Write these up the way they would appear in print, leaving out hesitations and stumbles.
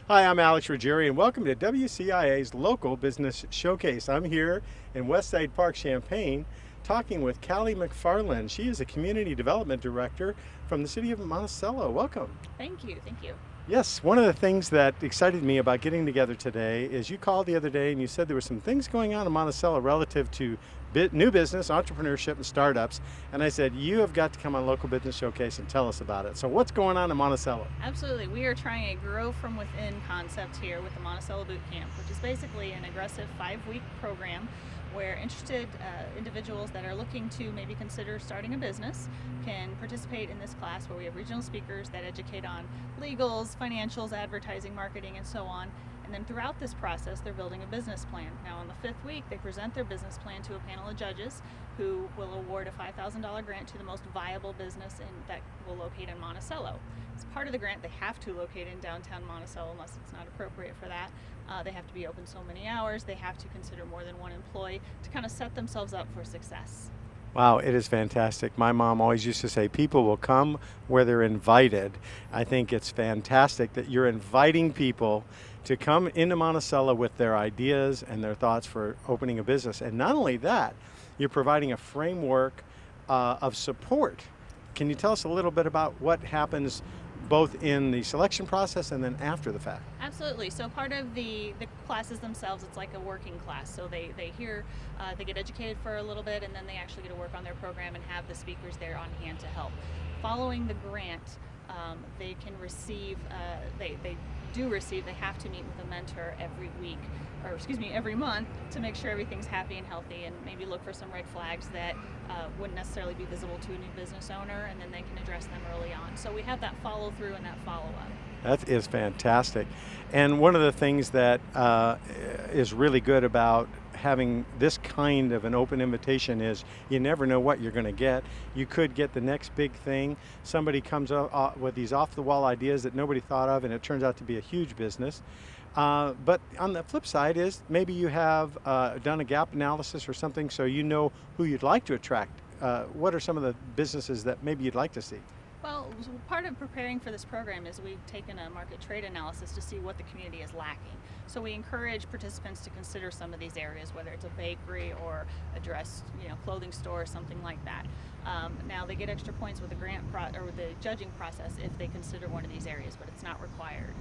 Hi, I'm Alex Ruggieri, and welcome to WCIA's Local Business Showcase. I'm here in Westside Park, Champaign, talking with Callie McFarland. She is a Community Development Director from the City of Monticello. Welcome. Thank you. Thank you. Yes, one of the things that excited me about getting together today is you called the other day and you said there were some things going on in Monticello relative to new business, entrepreneurship, and startups. And I said, you have got to come on Local Business Showcase and tell us about it. So what's going on in Monticello? Absolutely. We are trying a grow from within concept here with the Monticello Boot Camp, which is basically an aggressive 5-week program where interested individuals that are looking to maybe consider starting a business can participate in this class where we have regional speakers that educate on legals, financials, advertising, marketing, and so on. And then throughout this process, they're building a business plan. Now, on the 5th week, they present their business plan to a panel of judges who will award a $5,000 grant to the most viable business that will locate in Monticello. As part of the grant, they have to locate in downtown Monticello unless it's not appropriate for that. They have to be open so many hours. They have to consider more than one employee to kind of set themselves up for success. Wow, it is fantastic. My mom always used to say people will come where they're invited. I think it's fantastic that you're inviting people to come into Monticello with their ideas and their thoughts for opening a business. And not only that, you're providing a framework of support. Can you tell us a little bit about what happens both in the selection process and then after the fact? Absolutely. So part of the classes themselves, it's like a working class. So they hear, they get educated for a little bit, and then they actually get to work on their program and have the speakers there on hand to help. Following the grant, they can receive, they do receive, they have to meet with a mentor every week, or excuse me, every month to make sure everything's happy and healthy, and maybe look for some red flags that wouldn't necessarily be visible to a new business owner, and then they can address them early on. So we have that follow through and that follow up. That is fantastic. And one of the things that is really good about having this kind of an open invitation is you never know what you're going to get. You could get the next big thing. Somebody comes up with these off the wall ideas that nobody thought of, and it turns out to be a huge business. But on the flip side is maybe you have done a gap analysis or something so you know who you'd like to attract. What are some of the businesses that maybe you'd like to see? Well, part of preparing for this program is we've taken a market trade analysis to see what the community is lacking. So we encourage participants to consider some of these areas, whether it's a bakery or a dress, clothing store or something like that. Now they get extra points with the or the judging process if they consider one of these areas, but it's not required.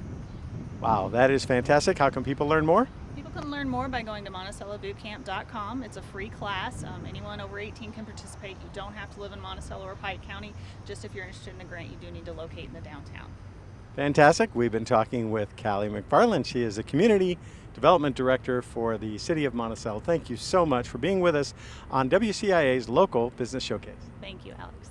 Wow, that is fantastic. How can people learn more? People can learn more by going to MonticelloBootCamp.com. It's a free class. Anyone over 18 can participate. You don't have to live in Monticello or Pike County. Just if you're interested in the grant, you do need to locate in the downtown. Fantastic. We've been talking with Callie McFarland. She is a Community Development Director for the City of Monticello. Thank you so much for being with us on WCIA's Local Business Showcase. Thank you, Alex.